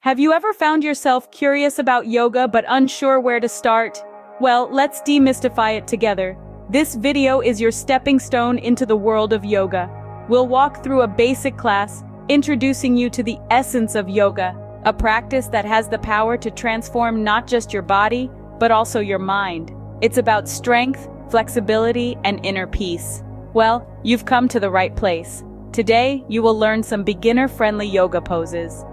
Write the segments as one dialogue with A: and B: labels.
A: Have you ever found yourself curious about yoga but unsure where to start? Well, let's demystify it together. This video is your stepping stone into the world of yoga. We'll walk through a basic class, introducing you to the essence of yoga, a practice that has the power to transform not just your body, but also your mind. It's about strength, flexibility, and inner peace. Well, you've come to the right place. Today, you will learn some beginner-friendly yoga poses.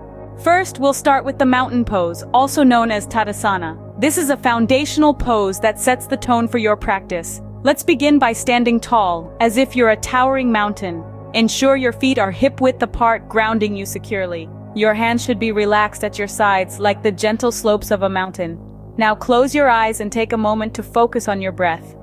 A: First, we'll start with the mountain pose, also known as Tadasana. This is a foundational pose that sets the tone for your practice. Let's begin by standing tall, as if you're a towering mountain. Ensure your feet are hip-width apart, grounding you securely. Your hands should be relaxed at your sides, like the gentle slopes of a mountain. Now close your eyes and take a moment to focus on your breath.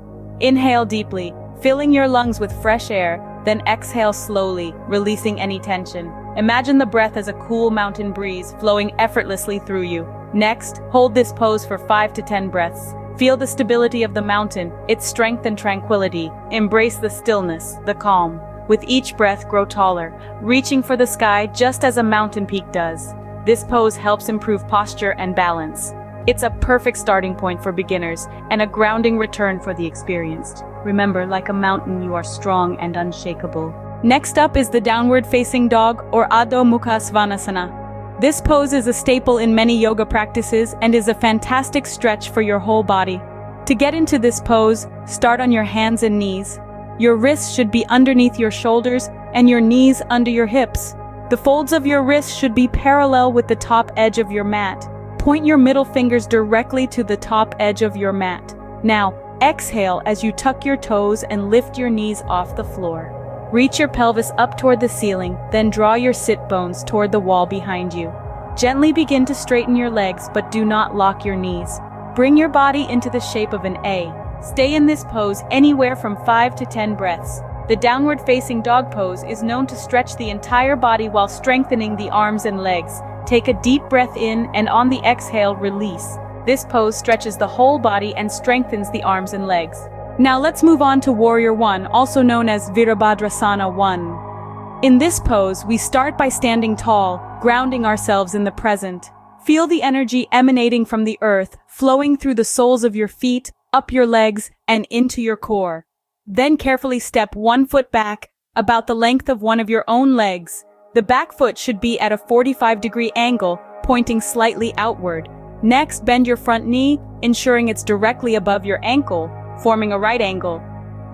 A: Inhale deeply, filling your lungs with fresh air, then exhale slowly, releasing any tension. Imagine the breath as a cool mountain breeze flowing effortlessly through you. Next, hold this pose for 5 to 10 breaths. Feel the stability of the mountain, its strength and tranquility. Embrace the stillness, the calm. With each breath, grow taller, reaching for the sky just as a mountain peak does. This pose helps improve posture and balance. It's a perfect starting point for beginners and a grounding return for the experienced. Remember, like a mountain, you are strong and unshakable. Next up is the downward facing dog, or Adho Mukha Svanasana. This pose is a staple in many yoga practices and is a fantastic stretch for your whole body. To get into this pose, start on your hands and knees. Your wrists should be underneath your shoulders and your knees under your hips. The folds of your wrists should be parallel with the top edge of your mat. Point your middle fingers directly to the top edge of your mat. Now, exhale as you tuck your toes and lift your knees off the floor. Reach your pelvis up toward the ceiling, then draw your sit bones toward the wall behind you. Gently begin to straighten your legs, but do not lock your knees. Bring your body into the shape of an A. Stay in this pose anywhere from 5 to 10 breaths. The downward facing dog pose is known to stretch the entire body while strengthening the arms and legs. Take a deep breath in and on the exhale, release. This pose stretches the whole body and strengthens the arms and legs. Now let's move on to Warrior 1, also known as Virabhadrasana 1. In this pose, we start by standing tall, grounding ourselves in the present. Feel the energy emanating from the earth, flowing through the soles of your feet, up your legs, and into your core. Then carefully step one foot back, about the length of one of your own legs. The back foot should be at a 45-degree angle, pointing slightly outward. Next, bend your front knee, ensuring it's directly above your ankle, forming a right angle.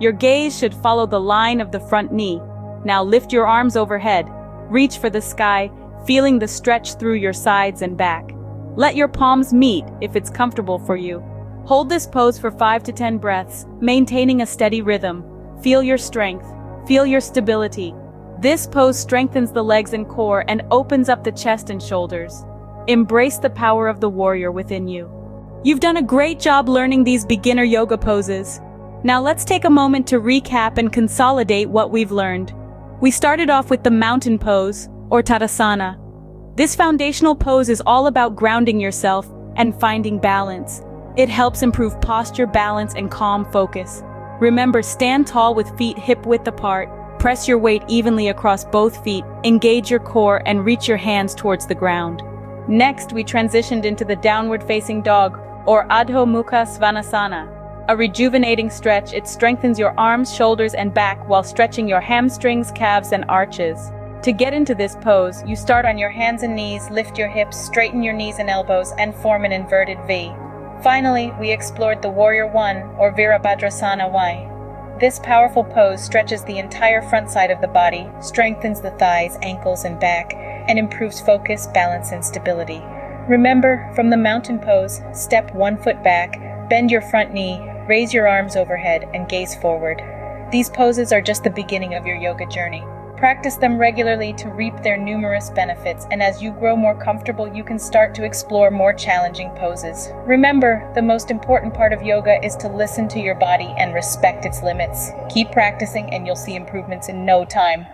A: Your gaze should follow the line of the front knee. Now lift your arms overhead. Reach for the sky, feeling the stretch through your sides and back. Let your palms meet if it's comfortable for you. Hold this pose for 5 to 10 breaths, maintaining a steady rhythm. Feel your strength. Feel your stability. This pose strengthens the legs and core and opens up the chest and shoulders. Embrace the power of the warrior within you. You've done a great job learning these beginner yoga poses. Now let's take a moment to recap and consolidate what we've learned. We started off with the mountain pose, or Tadasana. This foundational pose is all about grounding yourself and finding balance. It helps improve posture, balance, and calm focus. Remember, stand tall with feet hip-width apart. Press your weight evenly across both feet, engage your core, and reach your hands towards the ground. Next, we transitioned into the downward-facing dog, or Adho Mukha Svanasana. A rejuvenating stretch, it strengthens your arms, shoulders, and back while stretching your hamstrings, calves, and arches. To get into this pose, you start on your hands and knees, lift your hips, straighten your knees and elbows, and form an inverted V. Finally, we explored the Warrior 1, or Virabhadrasana 1. This powerful pose stretches the entire front side of the body, strengthens the thighs, ankles, and back, and improves focus, balance, and stability. Remember, from the mountain pose, step 1 foot back, bend your front knee, raise your arms overhead, and gaze forward. These poses are just the beginning of your yoga journey. Practice them regularly to reap their numerous benefits, and as you grow more comfortable, you can start to explore more challenging poses. Remember, the most important part of yoga is to listen to your body and respect its limits. Keep practicing and you'll see improvements in no time.